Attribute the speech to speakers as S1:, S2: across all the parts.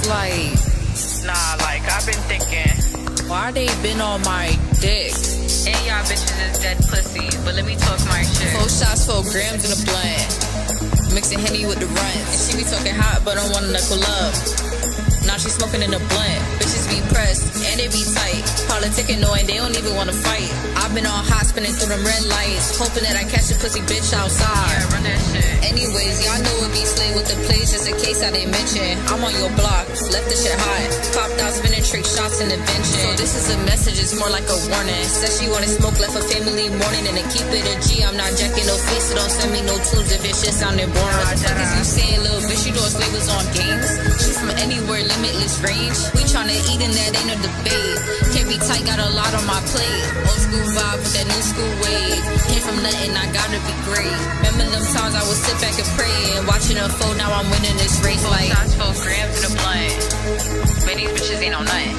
S1: like...
S2: Nah, like, I've been thinking,
S1: why they been on my dick?
S2: and y'all bitches is dead pussy, but let me talk my shit.
S1: 4 shots, 4 grams in a blunt. Mixing Henny with the runs. And she be talking hot, but don't wanna knuckle up. Now she smoking in a blunt. Bitches be pressed, and they be tight. Politicking knowing they don't even wanna fight. I've been on hot, spinning through them red lights. Hoping that I catch a pussy bitch outside.
S2: Yeah, run that shit.
S1: Anyways, y'all know it be slay with the plays, just in case I didn't mention. I'm on your block, left the shit hot. Popped out, spinning trick shots in invention. So this is a message, it's more like a warning. Said she wanna smoke, left for family morning. And to keep it a G, I'm not jacking no face, so don't send me no tunes if it shit sounding boring. What the fuck is you saying, little bitch? You doing slavers on games? She from anywhere, limitless range. We tryna eat and that ain't a debate. Can't be tight, got a lot on my plate. Old school vibe with that new school wave. Came from nothing, I gotta be great. Remember them times I would sit back and pray and watching her fold. Now I'm winning this race like
S2: 4 shots, 4 grams in a blunt. Man, these bitches ain't on nothing.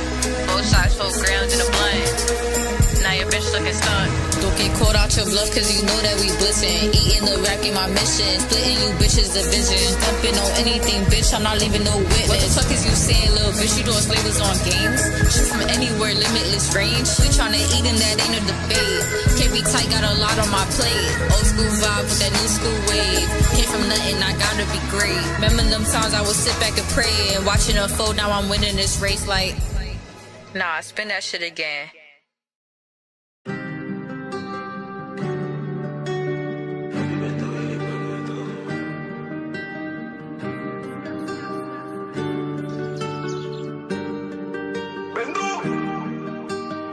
S2: 4 shots, 4 grams in a blunt. Now your bitch looking stuck.
S1: don't get caught out your bluff, cause you know that we blitzing. Eating the rack in my mission, splitting you bitches division. Dumping on anything, bitch, I'm not leaving no witness. What the fuck is you saying, little bitch? You doing slavers on games? She from anywhere, limitless range. We tryna eat and that ain't a debate. Can't be tight, got a lot on my plate. Old school vibe with that new school wave. Came from nothing, I gotta be great. Remember them times I would sit back and pray and watching her fold. Now I'm winning this race like...
S2: Nah, spin that shit again.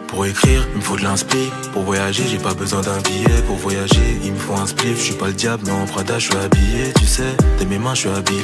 S3: Pour écrire, il me faut de l'inspi. Pour voyager, j'ai pas besoin d'un billet. Pour voyager, il me faut un spliff. Je suis pas le diable, mais en Prada, je suis habillé. Tu sais, de mes mains, je suis habillé.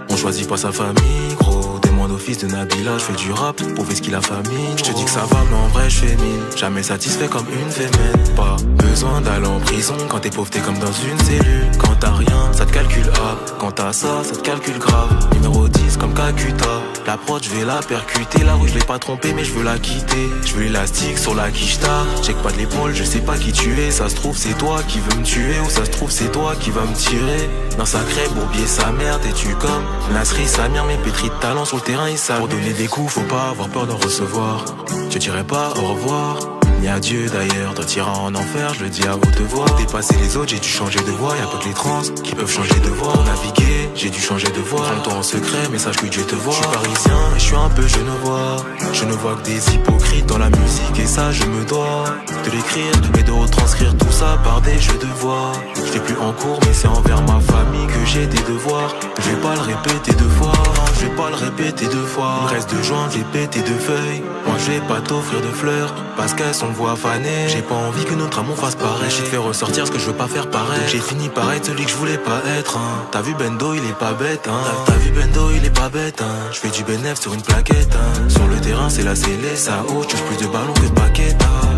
S3: On choisit pas sa famille, gros. Témoin d'office de Nabila, je fais du rap, prouver ce qu'il a famille. Je te dis que ça va, mais en vrai, je fais mine. Jamais satisfait comme une fémène. Pas besoin d'aller en prison. Quand t'es pauvre, t'es comme dans une cellule. Quand t'as rien, ça te calcule up. Quand t'as ça, ça te calcule grave. Numéro 10 comme Kakuta. La prod, je vais la percuter. La rue, je l'ai pas trompée, mais je veux la quitter. Je veux l'élastique sur la quicheta. Check pas de l'épaule, je sais pas qui tu es. Ça se trouve, c'est toi qui veux me tuer. Ou ça se trouve, c'est toi qui va me tirer. Dans sa crêpe, bourbier sa mère. T'es-tu comme Nasri, Samir, mes pétris de talent sur le terrain, ils savent. Pour donner des coups, faut pas avoir peur d'en recevoir. Je dirais pas au revoir. Ni adieu d'ailleurs, toi t'iras en enfer, je le dis à haute voix. Pour dépasser les autres, j'ai dû changer de voix. Y'a pas que les trans qui peuvent changer de voix. Pour naviguer, j'ai dû changer de voix. Prends-le-toi en secret, mais sache que Dieu te voit. Je suis parisien et je suis un peu genevois. Je ne vois que des hypocrites dans la musique et ça je me dois de l'écrire et de retranscrire tout ça par des jeux de voix. Je fais plus en cours, mais c'est envers ma famille que j'ai des devoirs. Je vais pas le répéter deux fois, je vais pas le répéter deux fois. Il me reste de joints, j'ai pété de feuilles. Moi je vais pas t'offrir de fleurs parce qu'elles sont voix fanées. J'ai pas envie que notre amour fasse pareil. J'ai fait ressortir ce que je veux pas faire pareil. Donc j'ai fini par être celui que je voulais pas être, hein. T'as vu Bendo, il est pas bête, hein. T'as vu Bendo, il est pas bête, hein. Je fais du bénéf sur une plaquette, hein. Sur le terrain c'est la scellée, ça haut. Je touche plus de ballons que de paquettes, hein.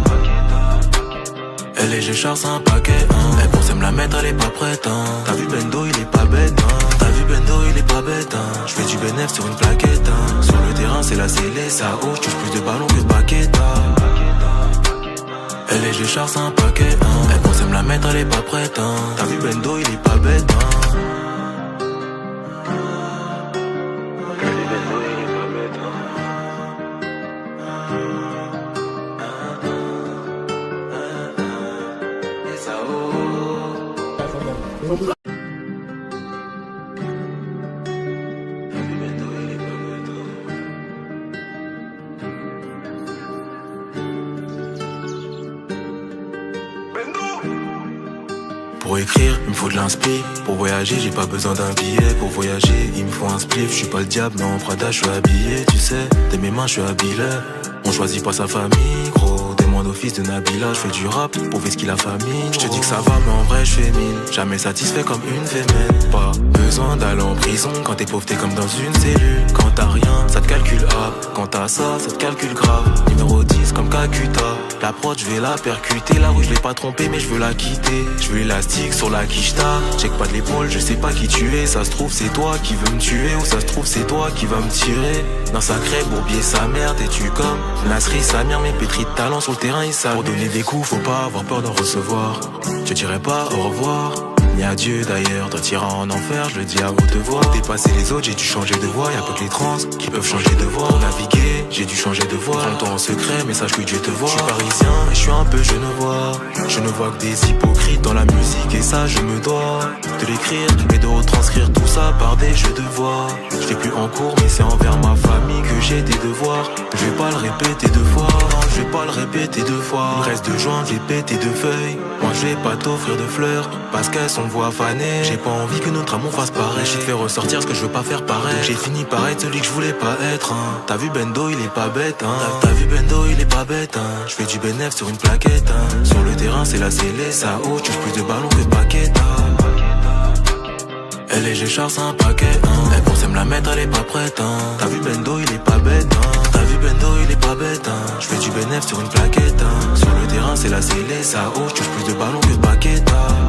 S3: Elle est je charge un paquet, hein. Elle pensait me la mettre, elle est pas prête, hein. T'as vu Bendo, il est pas bête, hein. T'as vu Bendo, il est pas bête, hein. Je fais du bénéf sur une plaquette, hein. Sur le terrain c'est la scellée, ça haut. Je touche plus de ballons que de paquettes, hein. Elle est je charge un paquet, hein. Elle pensait me la mettre, elle est pas prête, hein. T'as vu Bendo, il est pas bête, hein. Pour écrire, il me faut de l'inspi. Pour voyager, j'ai pas besoin d'un billet. Pour voyager, il me faut un spliff. Je suis pas le diable, mais en Prada, je suis habillé. Tu sais, de mes mains, je suis habillé. On choisit pas sa famille, gros. Témoin d'office de Nabila, je fais du rap, prouver ce qu'il a famille. Je te dis que ça va, mais en vrai, je fais mine. Jamais satisfait comme une fémène. Pas besoin d'aller en prison. Quand t'es pauvre, t'es comme dans une cellule. Quand t'as rien, ça te calcule up. Quand t'as ça, ça te calcule grave. Numéro 10 comme Kakuta. La prod, je vais la percuter. La rue, je l'ai pas trompée, mais je veux la quitter. Je veux l'élastique sur la quicheta. Check pas de l'épaule, je sais pas qui tu es. Ça se trouve, c'est toi qui veux me tuer. Ou ça se trouve, c'est toi qui va me tirer. Dans sa crêpe, bourbier sa mère. T'es-tu comme Nasri, Samir, mes pétris de talent sur le terrain, ils savent. Pour donner des coups, faut pas avoir peur d'en recevoir. Je dirais pas au revoir. ni à Dieu d'ailleurs. Toi t'iras en enfer, je le dis à haute voix. Pour dépasser les autres, j'ai dû changer de voix. Y'a pas que les trans qui peuvent changer de voix. Pour naviguer, j'ai dû changer de voix. Prends-toi en secret, mais sache que Dieu te voit. Je suis parisien et je suis un peu genevois. Je ne vois que des hypocrites dans la musique et ça je me dois de l'écrire et de retranscrire tout ça par des jeux de voix. Je l'ai plus en cours mais c'est envers ma famille que j'ai des devoirs. Je vais pas le répéter deux fois, non je vais pas le répéter deux fois. Il me reste de joints, j'ai pété de feuilles. Moi je vais pas t'offrir de fleurs parce qu'elles sont voix fanées. J'ai pas envie que notre amour fasse pareil. J'ai fait ressortir ce que je veux pas faire pareil. J'ai fini par être celui que je voulais pas être hein. T'as vu Bendo il est pas bête hein. T'as vu Bendo il est pas bête hein. Je fais du bénéf sur une plaquette hein. Sur le terrain c'est la scellée, ça haut, tu plus de ballons que de paquettes hein. Elle est Géchard c'est un paquet hein. Elle pensait me la mettre, elle est pas prête hein. T'as vu Bendo il est pas bête hein. T'as vu Bendo il est pas bête hein. Je fais du bénéf sur une plaquette hein. Sur le terrain c'est la scellée, ça haut, tu plus de ballons que de paquettes hein.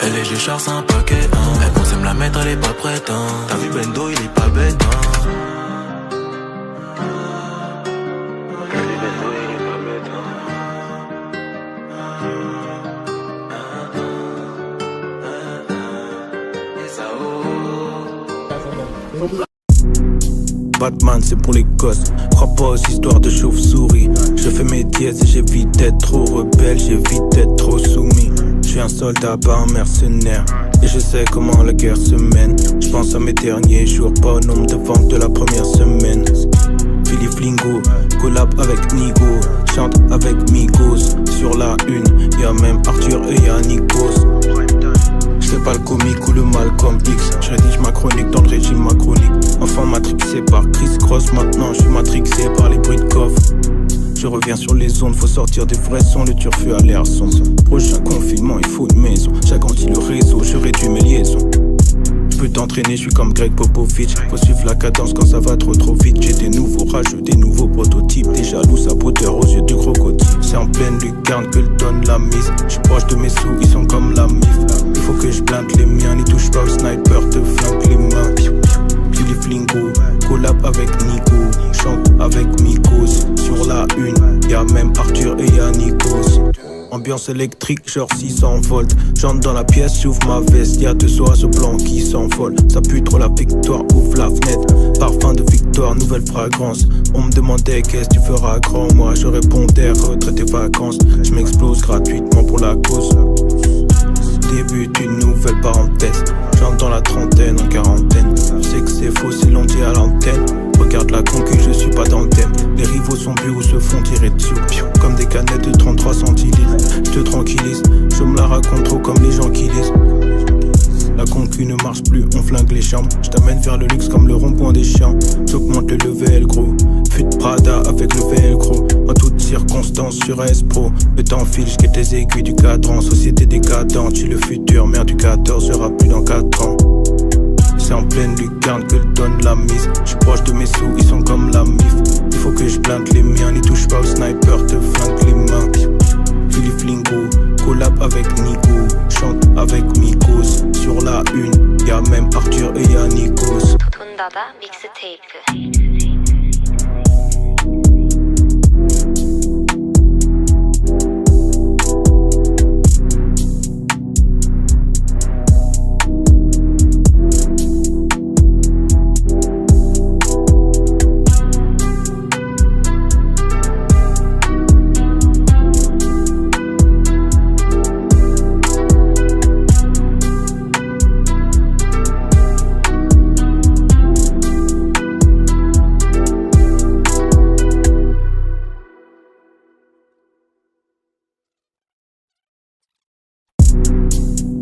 S3: Elle est Géchard c'est un paquet hein. Elle pensait me la mettre, elle est pas prête hein. T'as vu Bendo il est pas bête hein.
S4: Batman c'est pour les gosses, crois pas aux histoires de chauve-souris. Je fais mes dièses et j'évite d'être trop rebelle, j'évite d'être trop soumis. Je suis un soldat pas un mercenaire et je sais comment la guerre se mène. Je pense à mes derniers jours, pas au nombre de ventes de la première semaine. Philippe Lingo, collab avec Nigo, chante avec Migos. Sur la une, y'a même Arthur et y'a Nikos. Je fais pas le comique ou le Malcolm X. Je rédige ma chronique dans le régime macronique. Enfant matrixé par Chris Cross, maintenant je suis matrixé par les bruits de coffre. Je reviens sur les ondes, faut sortir des vrais sons, le turfu a l'air sombre. Prochain confinement, il faut une maison. J'agrandis le réseau, je réduis mes liaisons. Je peux t'entraîner, je suis comme Greg Popovich. Faut suivre la cadence quand ça va trop vite. J'ai des nouveaux rageux, des nouveaux prototypes. Des jaloux saboteurs aux yeux du crocodile. C'est en pleine lucarne que le donne la mise. Je suis proche de mes sous, ils sont comme la mif. Il faut que je blinde les miens, n'y touche pas au sniper, te flingue les mains. Philippe Lingo, collab avec Nico, chante avec Mikos. Sur la une, y'a même Arthur et y'a Nikos. Ambiance électrique, genre 600 volts. J'entre dans la pièce, j'ouvre ma veste. Y'a deux oiseaux blancs qui s'envolent. Ça pue trop la victoire, ouvre la fenêtre. Parfum de victoire, nouvelle fragrance. On me demandait qu'est-ce que tu feras grand. Moi je répondais retraite et vacances. Je m'explose gratuitement pour la cause. Début d'une nouvelle parenthèse. J'entre dans la trentaine, en quarantaine. Je sais que c'est faux, c'est l'on dit à l'antenne. Regarde la concu, je suis pas dans le thème. Les rivaux sont bu ou se font tirer dessus. Comme des canettes de 33 centilitres. Je te tranquillise, je me la raconte trop comme les gens qui lisent. La concu ne marche plus, on flingue les chambres. Je t'amène vers le luxe comme le rond-point des champs. J'augmente le level gros. Fut de Prada avec le velcro. En toutes circonstances sur S-Pro. Le temps file, j'guette les aiguilles du cadran. Société décadente, tu le futur. Mère du 14 sera plus dans 4 ans. C'est en pleine lucarne que le donne la mise. J'suis proche de mes sous, ils sont comme la mif. Il faut que je blinde les miens, n'y touche pas au sniper, te flingue les mains. Philippe Lingo, collab avec Nico, chante avec Mikos. Sur la une, y'a même Arthur et y'a Nikos.
S5: Tundada Mixtape.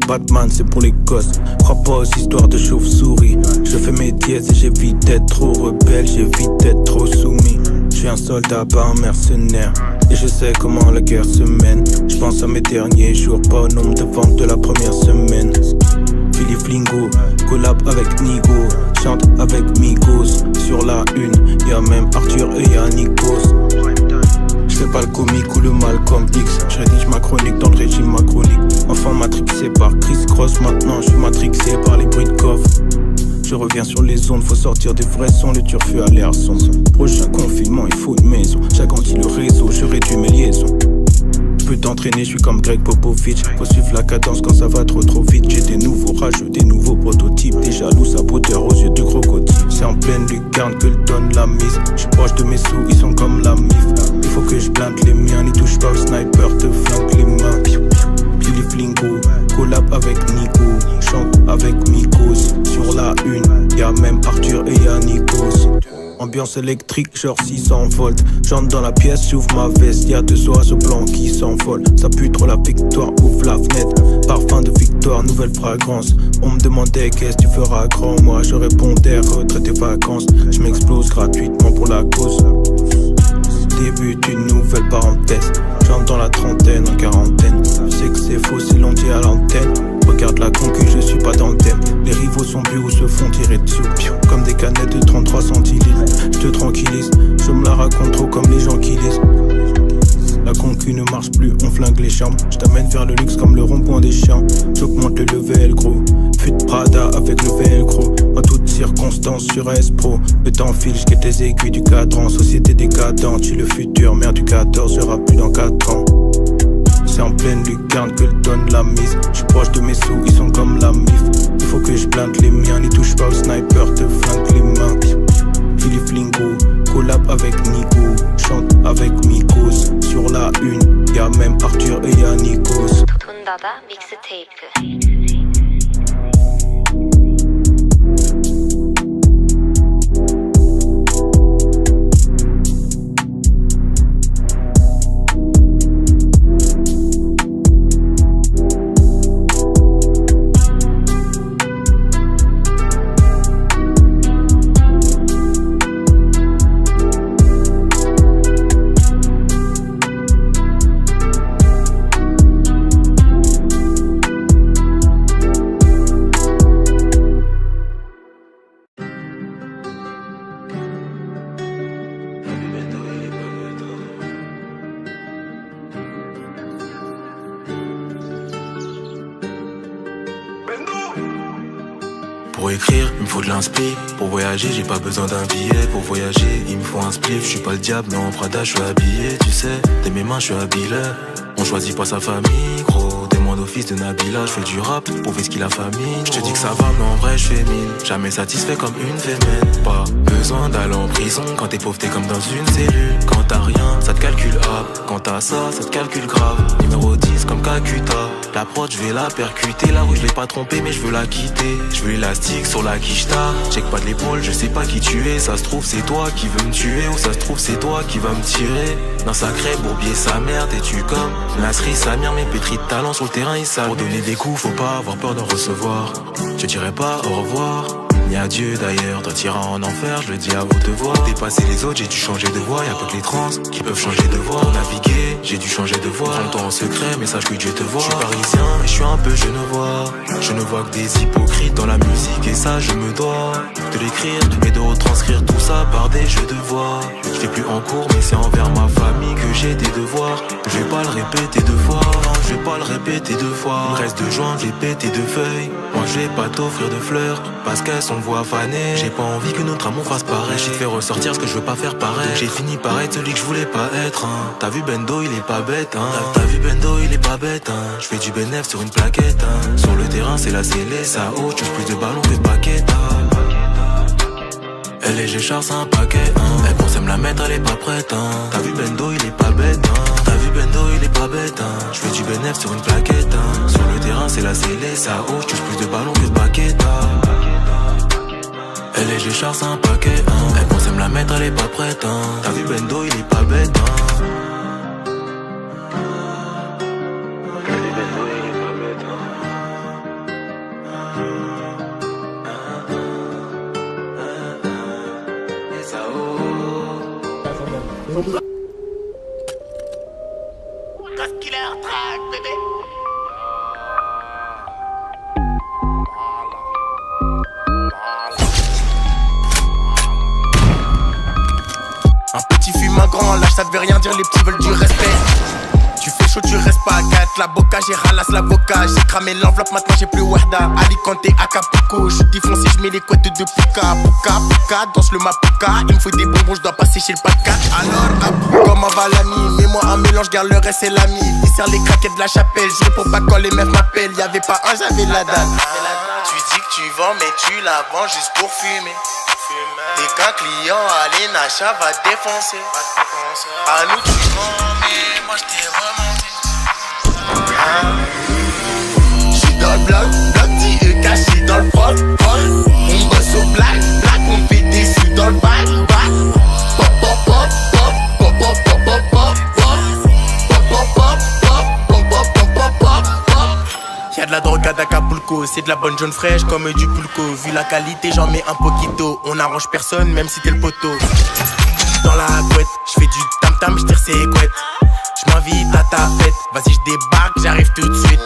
S4: Batman c'est pour les gosses, crois pas aux histoires de chauve-souris. Je fais mes dièses et j'évite d'être trop rebelle, j'évite d'être trop soumis. Je suis un soldat pas un mercenaire et je sais comment la guerre se mène. Je pense à mes derniers jours, pas au nombre de ventes de la première semaine. Philippe Lingo, collab avec Nigo, chante avec Migos. Sur la une, y'a même Arthur et y'a Nikos. Je fais pas le comique ou le Malcolm X. Je rédige ma chronique dans le régime macronique. Enfant matrixé par Chris Cross, maintenant je suis matrixé par les bruits de coffre. Je reviens sur les ondes, faut sortir des vrais sons, le turfu a l'air sombre. Prochain confinement, il faut une maison. J'agrandis le réseau, je réduis mes liaisons. Je peux t'entraîner, je suis comme Greg Popovich. Faut suivre la cadence quand ça va trop vite. J'ai des nouveaux rageux, des nouveaux prototypes. Des jaloux saboteurs aux yeux de crocodile. C'est en pleine lucarne que le donne la mise. Je suis proche de mes sous, ils sont comme la mif. Il faut que je blinde les miens, n'y touche pas au sniper, te flanque les mains. Billy Flingo, collab avec Nico, chante avec Mikos. Sur la une, y'a même Arthur et y'a Nikos. Ambiance électrique, genre 600 volts. J'entre dans la pièce, j'ouvre ma veste. Y'a deux soirs ce blanc qui s'envole. Ça pue trop la victoire, ouvre la fenêtre. Parfum de victoire, nouvelle fragrance. On me demandait qu'est-ce que tu feras grand. Moi je répondais retraite et vacances. Je m'explose gratuitement pour la cause. Débute une nouvelle parenthèse. J'entre dans la trentaine, en quarantaine. Je sais que c'est faux, c'est l'on dit à l'antenne. Regarde la concu, je suis pas dans le thème. Les rivaux sont plus ou se font tirer dessus. Comme des canettes de 33 centilitres. Je te tranquillise, je me la raconte trop comme les gens qui lisent. La concu ne marche plus, on flingue les chambres. Je t'amène vers le luxe comme le rond-point des champs. J'augmente le level gros. Fut de Prada avec le velcro. En toutes circonstances sur S-Pro. Le temps file, j'guette les aiguilles du cadran. Société décadente, tu le futur. Mère du 14 sera plus dans 4 ans. C'est en pleine lucarne que le donne la mise. J'suis proche de mes sous, ils sont comme la mif. Il faut que je blinde les miens, n'y touche pas au sniper, te flanque les mains. Philippe Flingo, collab avec Nico, chante avec Mikos. Sur la une, y'a même Arthur et y'a Nikos.
S5: 돈 닫아 믹스테이프.
S3: Pour écrire, il me faut de l'inspi. Pour voyager, j'ai pas besoin d'un billet. Pour voyager, il me faut un spliff. Je suis pas le diable, mais en Prada, je suis habillé. Tu sais, de mes mains, je suis habillé. On choisit pas sa famille, gros. Demande au fils de Nabila. Je fais du rap, prouver ce qu'il a famille. Je te dis que ça va, mais en vrai, je fais mine. Jamais satisfait comme une fémène. Pas besoin d'aller en prison. Quand t'es pauvre, t'es comme dans une cellule. Quand t'as rien, ça te calcule up. Quand t'as ça, ça te calcule grave. Numéro 10 comme Kakuta. La prod, je vais la percuter. La rue, je l'ai pas trompée, mais je veux la quitter. Je veux l'élastique sur la quicheta. Check pas de l'épaule, je sais pas qui tu es. Ça se trouve, c'est toi qui veux me tuer. Ou ça se trouve, c'est toi qui va me tirer. Dans sacré bourbier, sa mère, t'es-tu comme Nasri, Samir, mes pétris de talent sur le terrain, ils savent. Pour donner des coups, faut pas avoir peur d'en recevoir. Je dirais pas au revoir. Ni adieu d'ailleurs, toi t'iras en enfer, je le dis à vos devoirs. Dépasser les autres, j'ai dû changer de voie. Y'a pas que les trans qui peuvent changer de voie. Pour naviguer, j'ai dû changer de voie. Prends-le en secret, mais sache que Dieu te voit. Je suis parisien, mais je suis un peu genevois. Je ne vois que des hypocrites dans la musique, et ça je me dois de l'écrire et de retranscrire tout ça par des jeux de voix. Je fais plus en cours, mais c'est envers ma famille que j'ai des devoirs. Je vais pas le répéter deux fois, non, je vais pas le répéter deux fois. Il me reste 2 joints, j'ai pété 2 feuilles. Moi je vais pas t'offrir de fleurs, parce qu'elles sont voix fanées. J'ai pas envie que notre amour fasse pareil. J'ai fait ressortir ce que je veux pas faire pareil. Donc j'ai fini par être celui que je voulais pas être, hein. T'as vu Bendo, il est pas bête, hein. T'as vu Bendo, il est pas bête, hein. Je fais du bénéf sur une plaquette, hein. Sur le terrain c'est la scellée, ça haut, tu plus de ballons que de paquettes, hein. Elle est Géchard, c'est un paquet, hein. Elle pense à me la mettre, elle est pas prête, hein. T'as vu Bendo, il est pas bête, hein. T'as vu Bendo, il est pas bête, hein. Je fais du bénéf sur une plaquette, hein. Sur le terrain c'est la scellée, ça haut, tu plus de ballons que de paquettes, hein. Elle est Géchard, c'est un paquet, hein. Elle pense à me la mettre, elle est pas prête, hein. T'as vu Bendo, il est pas bête, hein.
S6: Un petit fume, un grand, lâche, ça devait rien dire, les petits veulent du respect. Tu fais chaud, tu restes pas à 4. La boca, j'ai ralasse l'avocat. J'ai cramé l'enveloppe, maintenant j'ai plus Wahda. Alicante, Acapulco, j'suis défoncé, j'mets les couettes de Puka. Puka, danse le Mapuka. Il me faut des bonbons, j'dois passer chez le pas de 4. Alors, comment va l'ami? Mets-moi un mélange, garde le reste, c'est l'ami. Il sert les craquettes de la chapelle. Je réponds pas quand les meufs m'appellent. Y'avait pas un, j'avais la dalle. Tu dis que tu vends, mais tu la vends juste pour fumer. Dès qu'un client à l'Enacha va défoncer. À nous tu mens, mais moi j't'ai remonté. J'suis dans le bloc, petit caché dans le froc. On bosse au black, on fait des sous dans le bac. Pop, pop, pop, pop, pop, pop, pop, pop, pop, pop, pop, pop, pop, pop, pop. Y'a de la drogue à Acapulco, c'est de la bonne jaune fraîche comme du pulco. Vu la qualité, j'en mets un poquito. On arrange personne, même si t'es le poteau. Dans la couette, j'fais du tam-tam, j'tire ses couettes. J'm'invite à ta fête, vas-y j'débarque, j'arrive tout de suite.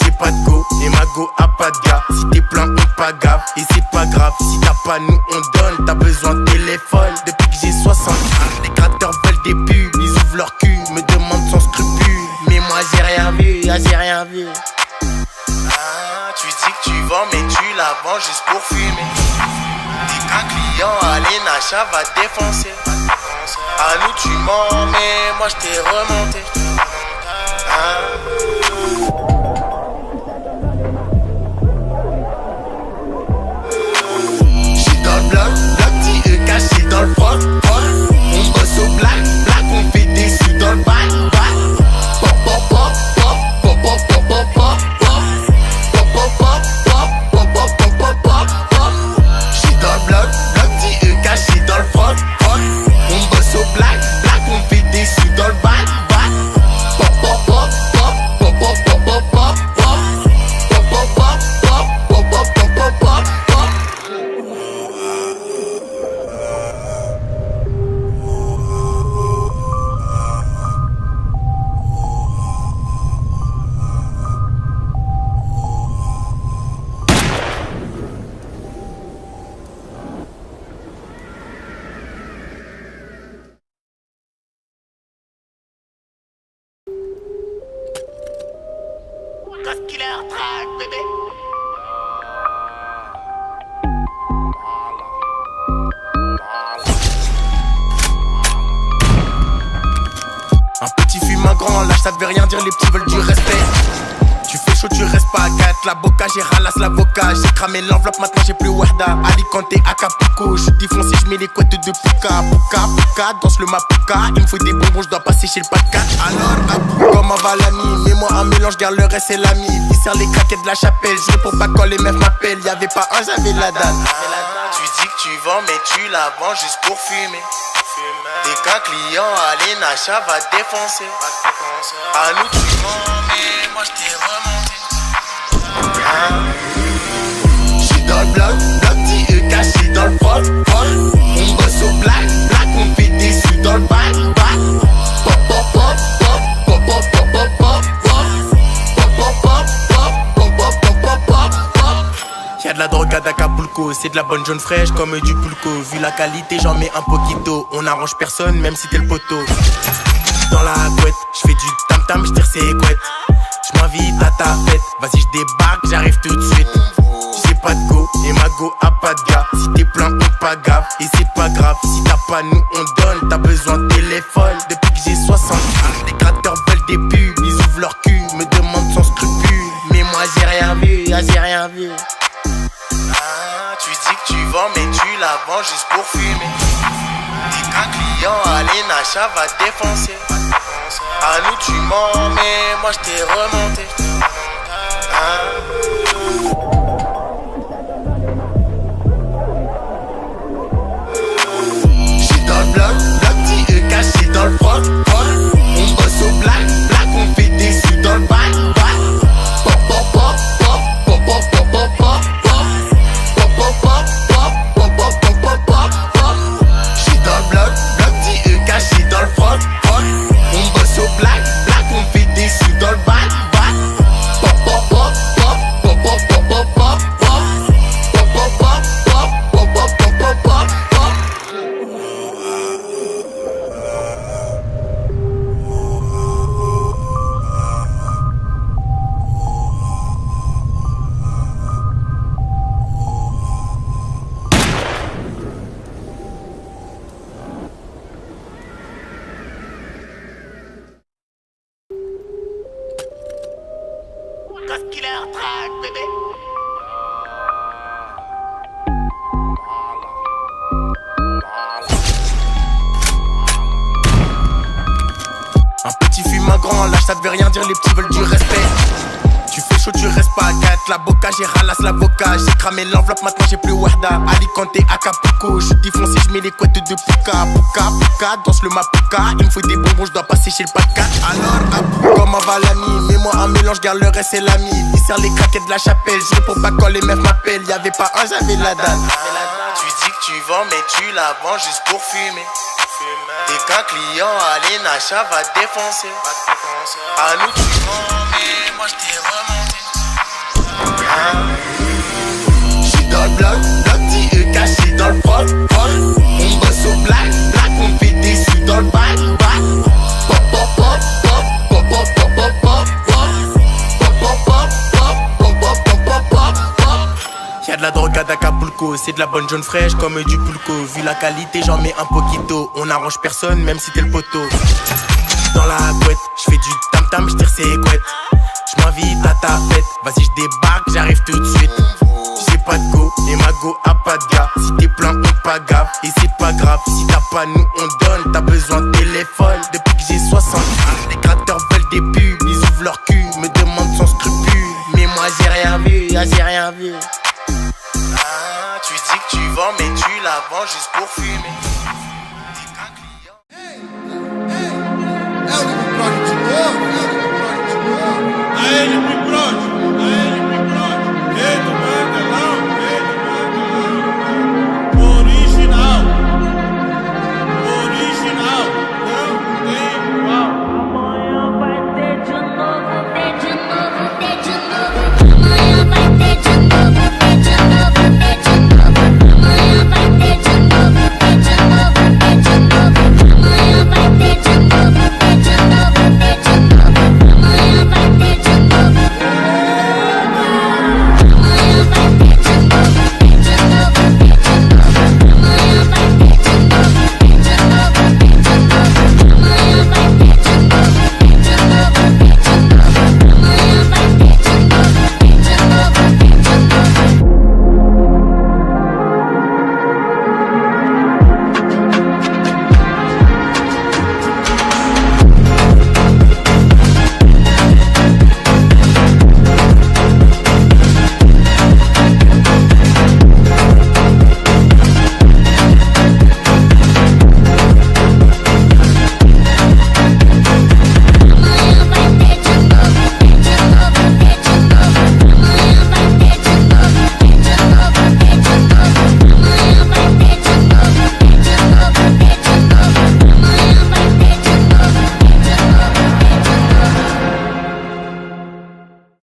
S6: J'ai pas de go, et ma go a pas de gars. Si t'es plein, on pas gaffe, et c'est pas grave. Si t'as pas, nous on donne, t'as besoin de téléphone. Depuis que j'ai 60, les créateurs veulent des pubs. Ils ouvrent leur cul, me demandent sans scrupule. Mais moi j'ai rien vu, j'ai rien vu. Tu dis que tu vends, mais tu la vends juste pour fumer. Dès qu'un client à l'Enacha va défoncer. À nous tu mens, mais moi je t'ai remonté. J'suis dans le bloc, petit caché dans le froc. On bosse au black, on fait des sous dans le bac. Pop, pop, pop, pop, pop, pop, pop, pop, pop. J'suis dans le bloc, petit caché dans le froc. On bosse au black, on fait des sous dans le bac. Pop, pop, pop, pop, pop, pop, pop, pop, pop. Pop, pop, pop, pop, pop, pop, pop, pop, pop. Killer track, bébé. Un petit fume un grand, lâche ça veut rien dire, les petits veulent du respect. Tu fais chaud, tu restes pas à 4. La boca, j'ai ralasse l'avocat. J'ai cramé l'enveloppe, maintenant j'ai plus Wahda. Alicante, Acapulco, j'suis défoncé, j'mets les couettes de Puka. Danse le Mapuka. Il me faut des bonbons, j'dois passer chez le pas de 4. Alors, comment va l'ami? Mets-moi un mélange, garde le reste, c'est l'ami. Il sert les craquettes de la chapelle. Je réponds pas quand les meufs m'appellent. Y'avait pas un, j'avais la dalle. Tu dis que tu vends, mais tu la vends juste pour fumer. Dès qu'un client à l'Enacha va défoncer. À nous tu mens, mais moi j't'ai remonté. J'suis dans le bloc, petit caché dans le froc. On bosse au black, on fait des sous dans le bac. Pop, pop, pop, pop, pop, pop, pop, pop, pop. Pop, pop, pop, pop, pop, pop, pop, pop, pop. Y'a de la drogue à Acapulco, c'est de la bonne jaune fraîche comme du pulco. Vu la qualité, j'en mets un poquito. On arrange personne, même si t'es le poteau. Dans la couette, j'fais du tam-tam, j'tire ses couettes. J'm'invite à ta fête, vas-y j'débarque, j'arrive tout de suite. J'ai pas de go, et ma go a pas de gars. Si t'es plein, on pas gaffe, et c'est pas grave. Si t'as pas, nous on donne, t'as besoin de téléphone. Depuis que j'ai 60, les créateurs veulent des pubs. Ils ouvrent leur cul, me demandent sans scrupule. Mais moi j'ai rien vu, j'ai rien vu. Tu dis que tu vends, mais tu la vends juste pour fumer. Dès qu'un client à l'Enacha va défoncer. À nous tu mens, mais moi j't'ai remonté. J'suis dans le bloc, petit caché dans le froc. On bosse au black, on fait des sous dans le bac. Pop, pop, pop, pop, pop, pop, pop, pop, pop. Pop, pop, pop, pop, pop, pop, pop, pop, pop, pop. J'suis dans le bloc, petit caché dans le froc. On bosse au black, on fait des sous dans le bac. Pop, pop, pop, pop, pop, ça devait rien dire, les petits veulent du respect. Tu fais chaud, tu restes pas à 4. La boca, j'ai ralasse l'avocat. J'ai cramé l'enveloppe, maintenant j'ai plus Warda. Alicante, Acapulco. Je suis défoncé, je mets les couettes de Puka. Puka, danse le Mapuka. Il me faut des bonbons, je dois passer chez le pas de 4. Alors, comment va l'ami? Mets-moi un mélange, garde le reste, c'est l'ami. Il sert les craquettes de la chapelle. Je réponds pas quand les meufs m'appellent. Y'avait pas un, j'avais la dalle. Tu dis que tu vends, mais tu la vends juste pour fumer. Et qu'un client à l'Enacha va défoncer. À nous tu vends, mais moi je t'ai remonté. J'suis dans le bloc petit caché dans le froc. On bosse au black, on fait des sous dans le bac. Pop pop pop pop pop pop pop pop pop pop pop pop pop pop pop. Y'a de la drogue à Acapulco, c'est de la bonne jaune fraîche comme du pulco. Vu la qualité, j'en mets un poquito. On arrange personne, même si t'es le poteau. Dans la couette, j'fais du tam-tam, j'tire ses couettes. J'm'invite à ta fête, vas-y j'débarque, j'arrive tout de suite. J'ai pas de go, et ma go a pas de gars. Si t'es plein, on pas gaffe, et c'est pas grave. Si t'as pas, nous on donne, t'as besoin de téléphone. Depuis que j'ai 60 ans, les créateurs veulent des pubs. Ils ouvrent leur cul, me demandent sans scrupule. Mais moi j'ai rien vu, j'ai rien vu. Tu dis que tu vends, mais tu la vends juste pour fumer.